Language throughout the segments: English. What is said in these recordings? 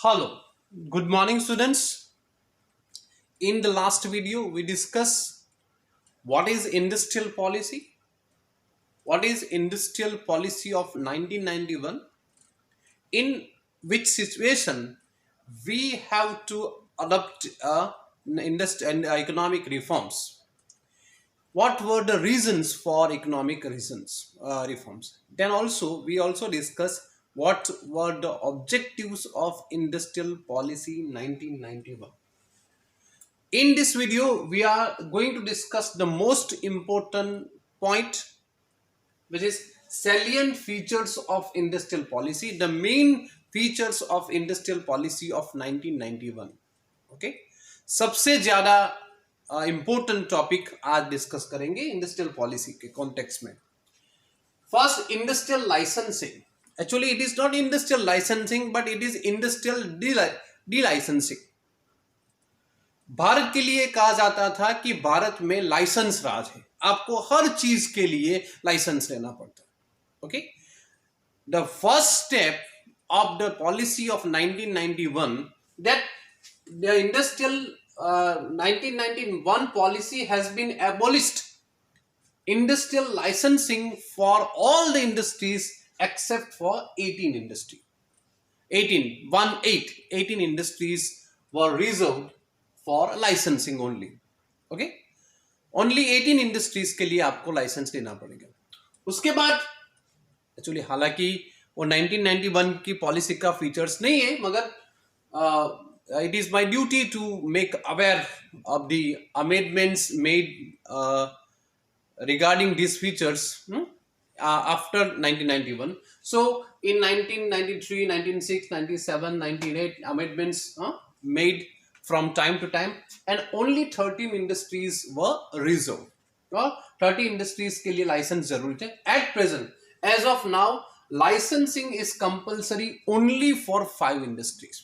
Hello, good morning, students. In the last video, we discussed what is industrial policy, what is industrial policy of 1991, in which situation we have to adopt industrial and economic reforms. What were the reasons for economic reasons reforms? Then also we also discuss what were the objectives of industrial policy 1991. In this video, we are going to discuss the most important point, which is salient features of industrial policy, the main features of industrial policy of 1991. Okay, सबसे ज़्यादा important topic आज discuss करेंगे industrial policy के context में. First, industrial licensing. Actually, it is not industrial licensing, but it is industrial delicensing. Bharat के लिए कहा जाता था कि भारत में लाइसेंस राज है, आपको हर चीज के लिए लाइसेंस लेना पड़ता है. Okay, the first step of the policy of 1991 that the industrial 1991 policy has been abolished industrial licensing for all the industries except for 18 industry. 18 industries were reserved for licensing only. Okay, only 18 industries के लिए आपको licence लेना पड़ेगा. उसके बाद actually हालांकि वो 1991 की पॉलिसी का फीचर्स नहीं है, मगर it is my duty to make aware of the amendments made regarding these features after 1991. So in 1993, 1996, 97, 98 amendments made from time to time, and only 13 industries were reserved. 30 industries के लिए license जरूरी थे. At present, as of now, licensing is compulsory only for 5 industries.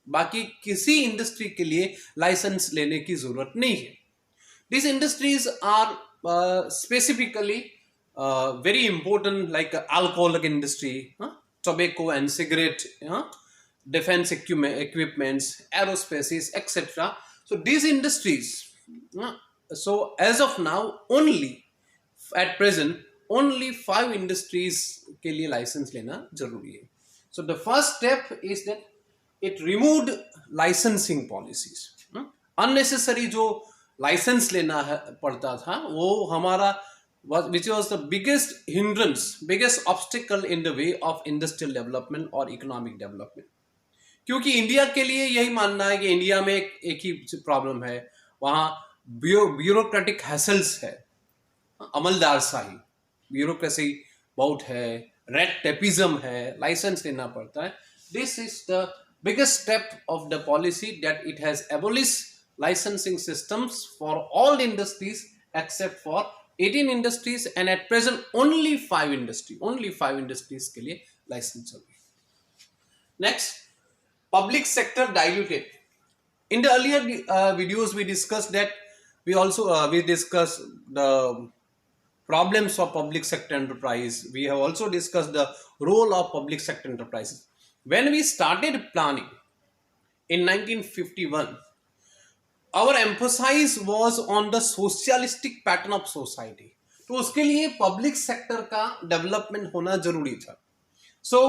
बाकी किसी industry के लिए licence लेने की जरूरत नहीं है. These industries are specifically very important, like alcoholic industry, tobacco and cigarette, defense equipments, aerospace, etc. So these industries, so as of now, only at present only 5 industries के लिए license लेना जरूरी है. So the first step is that it removed licensing policies. Unnecessary जो licence लेना पड़ता था वो हमारा which was the biggest hindrance, biggest obstacle in the way of industrial development or economic development. क्योंकि इंडिया के लिए यही मानना है कि इंडिया में एक ही प्रॉब्लम है, वहाँ ब्यूरोक्रेटिक हैसल्स है, अमलदार शाही, ब्यूरोक्रेसी बहुत है, रेड टेपिज्म है, लाइसेंस लेना पड़ता है. This is the biggest step of the policy that it has एबोलिश्ड licensing systems for all industries except for 18 industries, and at present only 5 industries के लिए license है. Next, public sector diluted. In the earlier videos we discussed that we discussed the problems of public sector enterprise. We have also discussed the role of public sector enterprises. When we started planning in 1951, our emphasis was on the socialistic pattern of society. तो उसके लिए public sector का development होना जरूरी था. So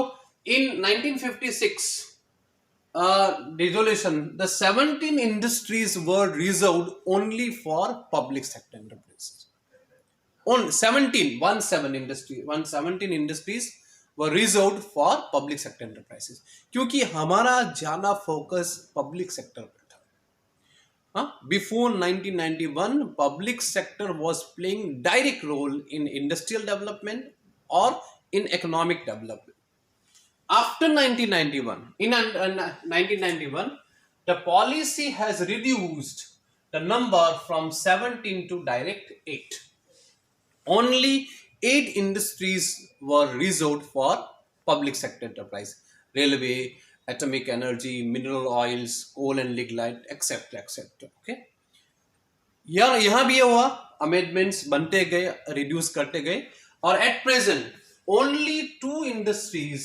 in 1956 resolution, the 17 industries were reserved only for public sector enterprises. On 17 industries were reserved for public sector enterprises, क्योंकि हमारा ज्यादा फोकस पब्लिक सेक्टर पे. Before 1991, public sector was playing direct role in industrial development or in economic development. After 1991, in 1991, the policy has reduced the number from 17 to direct 8. Only 8 industries were reserved for public sector enterprise: railway, atomic energy, mineral oils, coal and lignite, etc. etc. Okay, यहाँ भी ये हुआ, amendments बनते गए, reduce करते गए, और eight present only 2 industries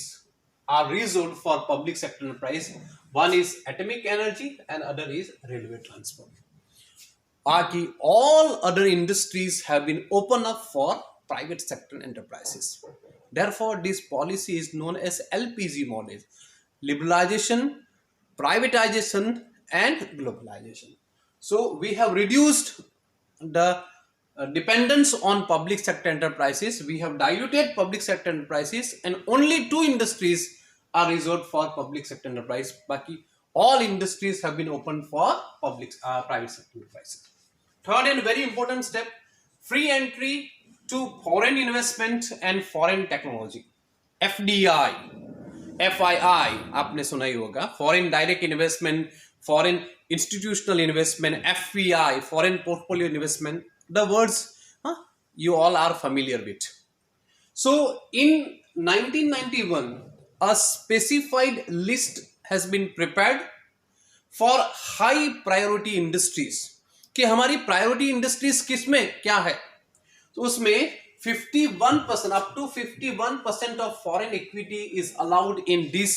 are reserved for public sector enterprise. One is atomic energy and other is railway transport. All other industries have been opened up for private sector enterprises. Therefore, this policy is known as LPG model: liberalization, privatization, and globalization. So, we have reduced the dependence on public sector enterprises. We have diluted public sector enterprises, and only two industries are reserved for public sector enterprise. Baki, all industries have been opened for private sector enterprises. Third and very important step: free entry to foreign investment and foreign technology. FDI, FII, आपने सुना ही होगा, foreign direct investment, foreign institutional investment, FPI, foreign portfolio investment. The words you all are familiar with. So in 1991, a specified list has been prepared for high priority industries. कि हमारी priority industries किसमें क्या है, तो उसमें 51% up to 51% of foreign equity is allowed in these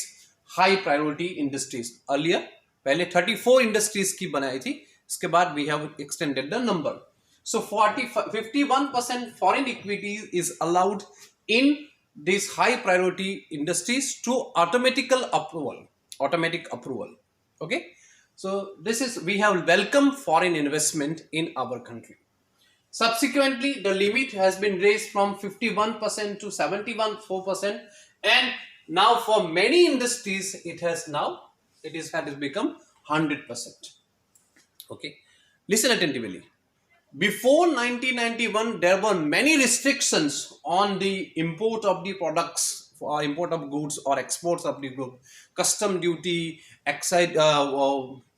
high priority industries. Earlier पहले 34 industries की बनाई थी, इसके बाद we have extended the number. So 51% foreign equity is allowed in these high priority industries to automatic approval. Okay, so this is, we have welcomed foreign investment in our country. Subsequently, the limit has been raised from 51% to 71.4%, and now for many industries it has become 100%. Okay, listen attentively. Before 1991, there were many restrictions on the import of the products, for import of goods or exports of the goods. Custom duty, excise,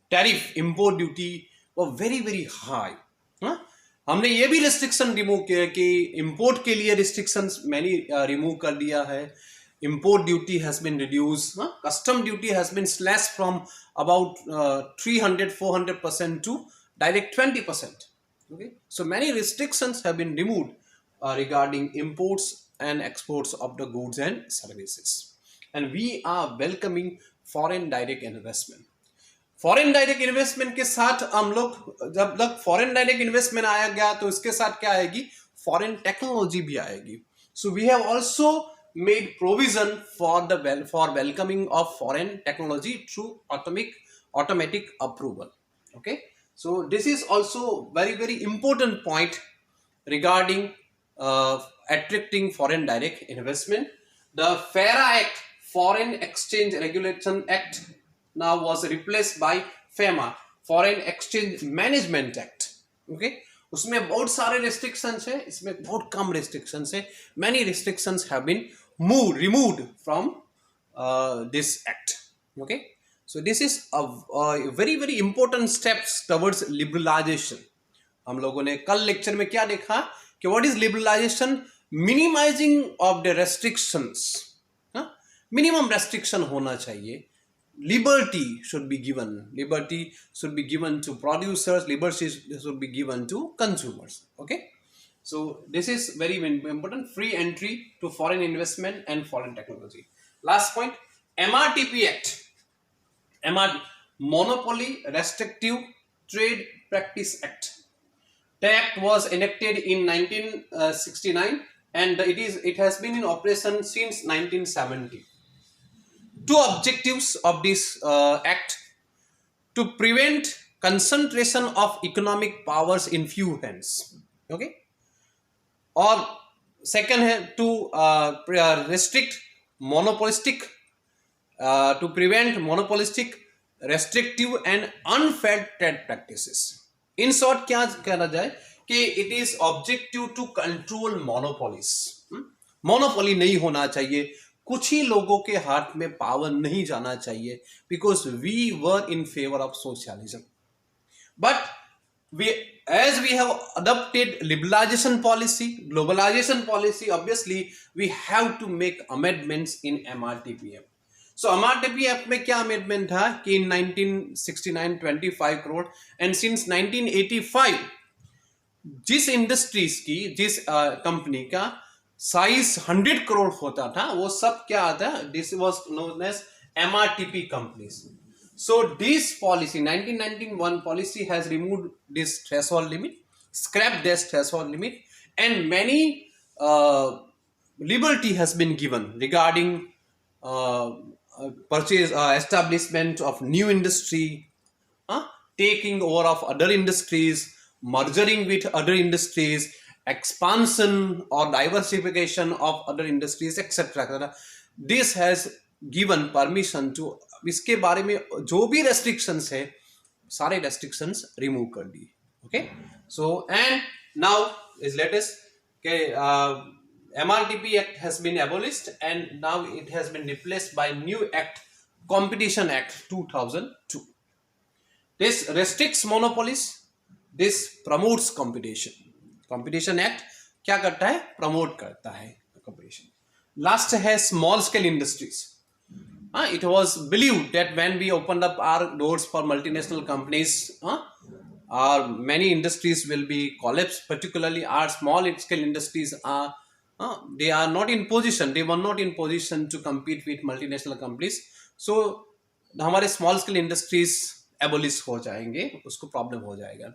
tariff, import duty were very very high. हमने ये भी restriction remove किया कि import के लिए restrictions many remove कर दिया है. Import duty has been reduced. Custom duty has been slashed from about 300-400% to direct 20%. Okay, so many restrictions have been removed regarding imports and exports of the goods and services, and we are welcoming foreign direct investment. Foreign direct investment के साथ हम लोग, जब तक foreign direct investment आया गया तो इसके साथ क्या आएगी, फॉरेन टेक्नोलॉजी भी आएगी. So we have also made provision for welcoming of foreign technology through automatic approval. Okay, so this is also very very important point regarding attracting foreign direct investment. The FARA Act, Foreign Exchange Regulation Act, now was replaced by FEMA, Foreign Exchange Management Act. Okay, उसमें बहुत सारे restrictions है, इसमें बहुत कम restrictions है. Many restrictions have been removed from this act. Okay, so this is a very very important steps towards liberalization. हम लोगों ने कल लेक्चर में क्या देखा कि what is liberalization? Minimizing of the restrictions. Minimum restriction होना चाहिए. Liberty should be given. Liberty should be given to producers. Liberty should be given to consumers. Okay, so this is very important. Free entry to foreign investment and foreign technology. Last point: MRTP Act. Monopoly Restrictive Trade Practice Act. The act was enacted in 1969, and it has been in operation since 1970. Two objectives of this act: to prevent concentration of economic powers in few hands. Okay, or second है to restrict monopolistic, to prevent monopolistic, restrictive and unfair trade practices. In short क्या कहना जाए कि it is objective to control monopolies. Monopoly नहीं होना चाहिए, कुछ ही लोगों के हाथ में पावर नहीं जाना चाहिए, because we were in favour of socialism. But as we have adopted liberalization policy, globalization policy, obviously we have to make amendments in MRTP Act. So MRTP Act में क्या amendment था कि in 1969 25 crore, and since 1985 जिस industries की, जिस company का size 100 crore होता था, वो सब क्या आता है, this was known as MRTP companies. So this policy 1991 policy has removed this threshold limit, scrapped this threshold limit, and many liberty has been given regarding purchase establishment of new industry, taking over of other industries, merging with other industries, expansion or diversification of other industries, etc. This has given permission to, इसके बारे में जो भी restrictions है सारे restrictions remove कर दिए. Okay, so and now is latest के MRTP Act has been abolished and now it has been replaced by new act, Competition Act 2002. This restricts monopolies, this promotes competition. Competition Act क्या करता है, promote करता है competition. Last है small scale industries. It was believed that when we opened up our doors for multinational companies, our many industries will be collapsed. Particularly our small scale industries are they are not in position, they were not in position to compete with multinational companies. So हमारे small scale industries abolish हो जाएंगे, उसको problem हो जाएगा.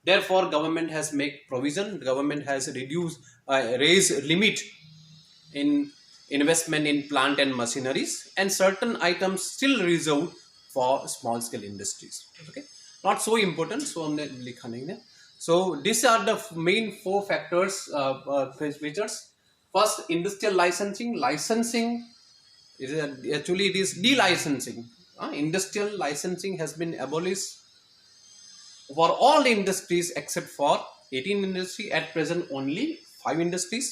Therefore government has made provision, government has reduced raised limit in investment in plant and machineries, and certain items still reserved for small scale industries. Okay, not so important, so हमने लिखा नहीं है. So these are the main 4 factors, features. First, industrial licensing. Licensing is actually it is delicensing. Industrial licensing has been abolished for all the industries except for 18 industry. At present only 5 industries.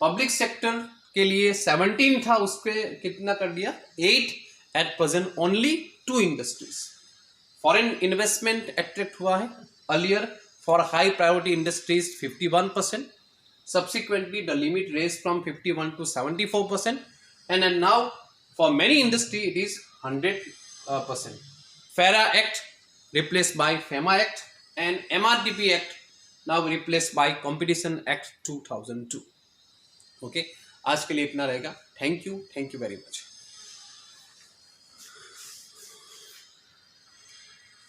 Public sector के लिए 17 था, उस पर कितना कर दिया, 8. At present only 2 industries. Foreign investment attract हुआ है. Earlier for high priority industries 51%. Subsequently the limit raise from 51 to 74%, and now for many industry it is 100%. FARA Act replaced by FEMA Act, and MRTP Act now replaced by Competition Act 2002. Okay, आज के लिए इतना रहेगा. Thank you very much.